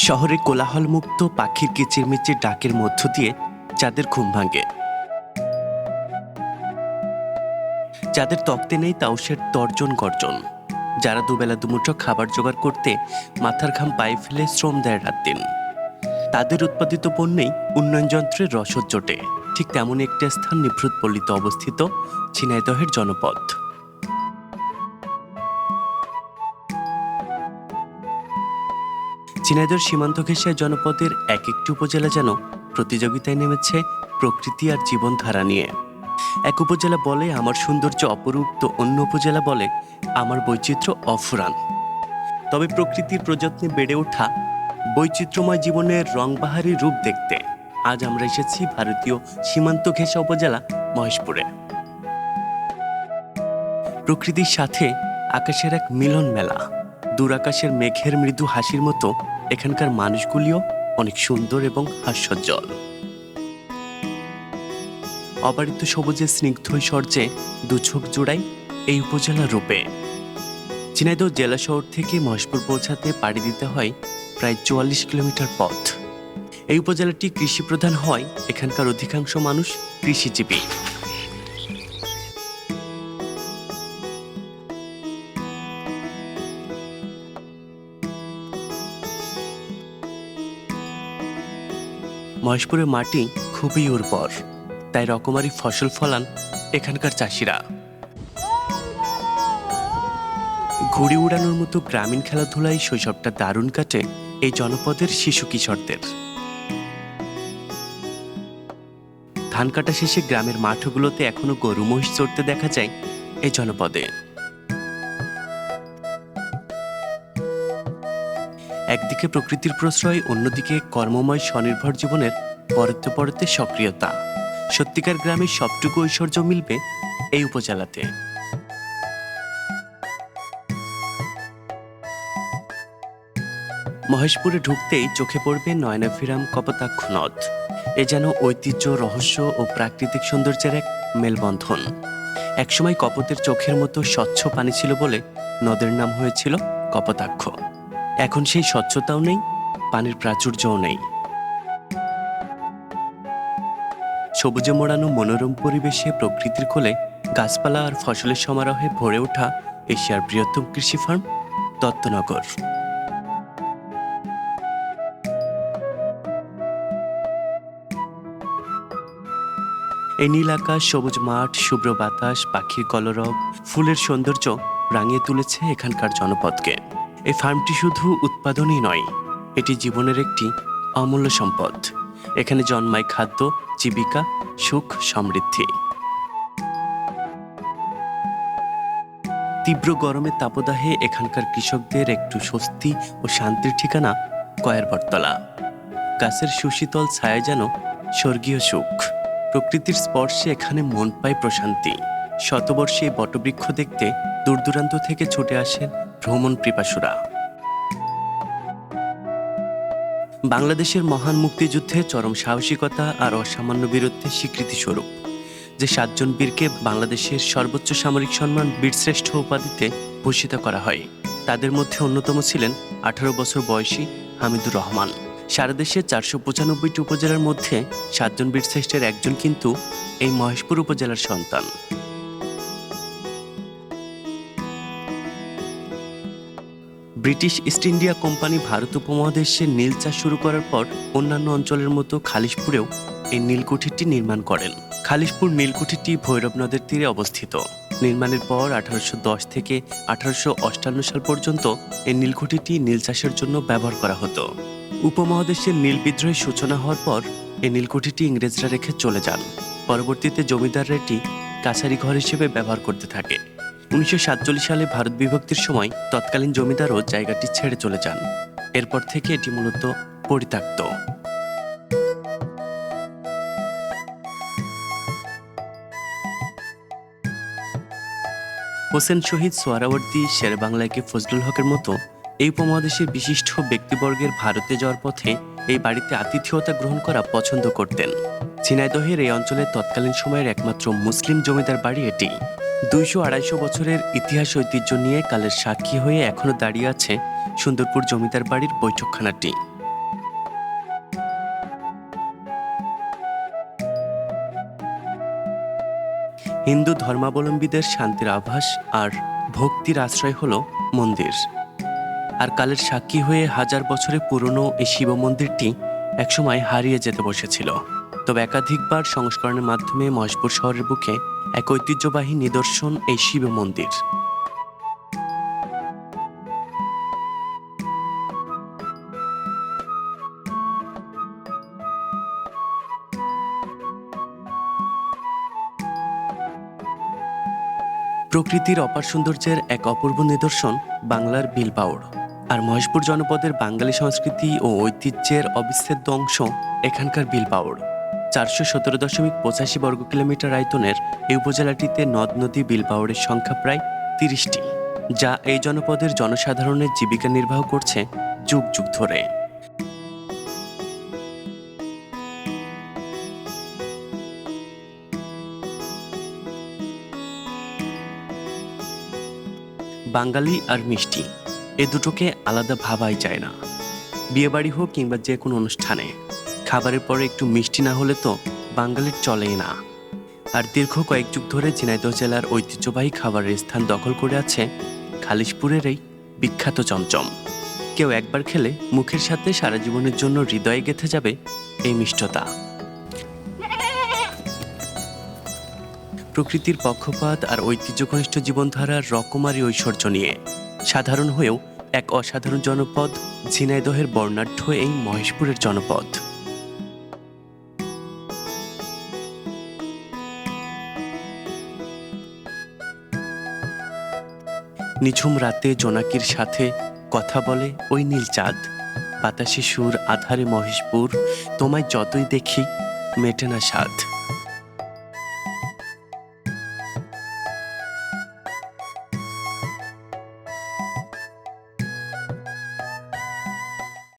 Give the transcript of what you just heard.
শহরে কোলাহলমুক্ত পাখির কিচিরমিচির ডাকের মধ্য দিয়ে যাদের ঘুম ভাঙে, যাদের তক্তে নেই তাউসের তর্জন গর্জন, যারা দুবেলা দুমুঠো খাবার জোগাড় করতে মাথার ঘাম পায়ে ফেলে শ্রম দেয় রাত দিন, তাদের উৎপাদিত পণ্যেই উন্নয়ন যন্ত্রের রসদ জোটে। ঠিক তেমন একটি স্থান নিভৃত পল্লীতে অবস্থিত ঝিনাইদহের জনপদ। ঝিনাইদহ সীমান্ত ঘেঁষা জনপদের এক একটি উপজেলা যেন প্রতিযোগিতায় নেমেছে প্রকৃতি আর জীবনধারা নিয়ে। এক উপজেলা বলে আমার সৌন্দর্য অপরূপ, তো অন্য উপজেলা বলে আমার বৈচিত্র্য অফুরান। তবে প্রকৃতির প্রযত্নে বেড়ে ওঠা বৈচিত্র্যময় জীবনের রংবাহারি রূপ দেখতে আজ আমরা এসেছি ভারতীয় সীমান্ত ঘেঁষা উপজেলা মহেশপুরে। প্রকৃতির সাথে আকাশের এক মিলন মেলা। দূর আকাশের মেঘের মৃদু হাসির মতো এখানকার মানুষগুলিও অনেক সুন্দর এবং হাস্যোজ্জ্বল। অবারিত সবুজের স্নিগ্ধ সূর্যে দুচোখ জোড়াই এই উপজেলা রূপে। ঝিনাইদহ জেলা শহর থেকে মহেশপুর পৌঁছাতে পাড়ি দিতে হয় প্রায় ৪৪ কিলোমিটার পথ। এই উপজেলাটি কৃষি প্রধান হয়, এখানকার অধিকাংশ মানুষ কৃষিজীবী। মহেশপুরের মাটি খুবই উর্বর, তাই রকমারি ফসল ফলান এখানকার চাষিরা। ঘুড়ি উড়ানোর মতো গ্রামীণ খেলাধুলায় শৈশবটা দারুণ কাটে এই জনপদের শিশু কিশোরদের। ধান কাটা শেষে গ্রামের মাঠগুলোতে এখনো গরু মহিষ চড়তে দেখা যায় এই জনপদে। একদিকে প্রকৃতির প্রশ্রয়, অন্যদিকে কর্মময় স্বনির্ভর জীবনের পরতে পরতে সক্রিয়তা। সত্যিকার গ্রামের সবটুকু ঐশ্বর্য মিলবে এই উপজেলাতে। মহেশপুরে ঢুকতেই চোখে পড়বে নয়নাভিরাম কপোতাক্ষ নদ। এ যেন ঐতিহ্য, রহস্য ও প্রাকৃতিক সৌন্দর্যের এক মেলবন্ধন। একসময় কপোতের চোখের মতো স্বচ্ছ পানি ছিল বলে নদের নাম হয়েছিল কপোতাক্ষ। এখন সেই স্বচ্ছতাও নেই, পানির প্রাচুর্যও নেই। সবুজে মোড়ানো মনোরম পরিবেশে প্রকৃতির কোলে গাছপালা আর ফসলের সমারোহে ভরে ওঠা এশিয়ার বৃহত্তম কৃষি ফার্ম দত্তনগর। এই নীল আকাশ, সবুজ মাঠ, শুভ্র বাতাস, পাখির কলরব, ফুলের সৌন্দর্য রাঙিয়ে তুলেছে এখানকার জনপদকে। এই ফার্মটি শুধু উৎপাদনই নয়, এটি জীবনের একটি অমূল্য সম্পদ। এখানে জন্মায় খাদ্য, জীবিকা, সুখ, সমৃদ্ধি। তীব্র গরমের তাপদাহে এখানকার কৃষকদের একটু স্বস্তি ও শান্তির ঠিকানা কয়ের বটতলা। গাছের সুশীতল ছায়া যেন স্বর্গীয় সুখ। প্রকৃতির স্পর্শে এখানে মন পায় প্রশান্তি। শতবর্ষে এই বটবৃক্ষ দেখতে দূর দূরান্ত থেকে ছুটে আসেন ভ্রমণ পিপাসুরা। বাংলাদেশের মহান মুক্তিযুদ্ধে চরম সাহসিকতা আর অসামান্য বীরত্বের স্বীকৃতি স্বরূপ যে ৭ জন বীরকে বাংলাদেশের সর্বোচ্চ সামরিক সম্মান বীরশ্রেষ্ঠ উপাধিতে ভূষিত করা হয়, তাদের মধ্যে অন্যতম ছিলেন ১৮ বছর বয়সী হামিদুর রহমান। সারা দেশে ৪৯৫টি উপজেলার মধ্যে ৭ জন বীরশ্রেষ্ঠের একজন কিন্তু এই মহেশপুর উপজেলার সন্তান। British east India company Bharat উপমহাদেশে নীল চাষ শুরু করার পর অন্যান্য অঞ্চলের মতো খালিশপুরেও এই নীলকুঠিরটি নির্মাণ করেন। খালিশপুর নীলকুঠিরটি ভৈরব নদের তীরে অবস্থিত। নির্মাণের পর ১৮১০ থেকে ১৮৫৮ সাল পর্যন্ত এই নীলকুঠিরটি নীল চাষের জন্য ব্যবহার করা হতো। উপমহাদেশের নীল বিদ্রোহের সূচনা হওয়ার পর এই নীলকুঠিরটি ইংরেজরা রেখে চলে যান। পরবর্তীতে জমিদাররা এটি কাছারি ঘর হিসেবে ব্যবহার করতে থাকে। ১৯৪৭ সালে ভারত বিভক্তির সময় তৎকালীন জমিদারও জায়গাটি ছেড়ে চলে যান। এরপর থেকে এটি মূলত পরিত্যক্ত। হোসেন শহীদ, সোহরাওয়ার্দী, শেরেবাংলাকে ফজলুল হকের মতো এই উপমহাদেশের বিশিষ্ট ব্যক্তিবর্গের ভারতে যাওয়ার পথে এই বাড়িতে আতিথেয়তা গ্রহণ করা পছন্দ করতেন। ঝিনাইদহের এই অঞ্চলের তৎকালীন সময়ের একমাত্র মুসলিম জমিদার বাড়ি এটি। ২০০-২৫০ বছরের ইতিহাস ঐতিহ্য নিয়ে কালের সাক্ষী হয়ে এখনো দাঁড়িয়ে আছে সুন্দরপুর জমিদার বাড়ির বৈঠকখানাটি। হিন্দু ধর্মাবলম্বীদের শান্তির আভাস আর ভক্তির আশ্রয় হলো মন্দির। আর কালের সাক্ষী হয়ে হাজার বছরের পুরনো এই শিব মন্দিরটি একসময় হারিয়ে যেতে বসেছিল। তবে একাধিকবার সংস্করণের মাধ্যমে মহেশপুর শহরের বুকে এক ঐতিহ্যবাহী নিদর্শন এই শিব মন্দির। প্রকৃতির অপার সৌন্দর্যের এক অপূর্ব নিদর্শন বাংলার বিলপাউড়। আর মহেশপুর জনপদের বাঙালি সংস্কৃতি ও ঐতিহ্যের অবিচ্ছেদ্য অংশ এখানকার বিলপাউড়। 417.85 বর্গ কিলোমিটার আয়তনের এই উপজেলাটিতে নদ নদী বিলপাউড়ের সংখ্যা প্রায় 30টি, যা এই জনপদের জনসাধারণের জীবিকা নির্বাহ করছে যুগ যুগ ধরে। বাঙালি আর মিষ্টি এ দুটোকে আলাদা ভাবাই যায় না। বিয়েবাড়ি হোক কিংবা যে কোনো অনুষ্ঠানে খাবারের পরে একটু মিষ্টি না হলে তো বাঙালির চলেই না। আর দীর্ঘ কয়েক যুগ ধরে ঝিনাইদহ জেলার ঐতিহ্যবাহী খাবারের স্থান দখল করে আছে খালিশপুরের এই বিখ্যাত চমচম। কেউ একবার খেলে মুখের সাথে সারা জীবনের জন্য হৃদয়ে গেঁথে যাবে এই মিষ্টতা। প্রকৃতির পক্ষপাত আর ঐতিহ্যঘনিষ্ঠ জীবনধারার রকমারি ঐশ্বর্য নিয়ে সাধারণ হয়েও এক অসাধারণ জনপদ ঝিনাইদহের বর্ণাঢ্য এই মহেশপুরের জনপদ। নিঝুম রাতে জোনাকির সাথে কথা বলে ওই নীল চাঁদ, বাতাসে সুর, আধারে মহেশপুর, তোমায় যতই দেখি মেটে না স্বাদ।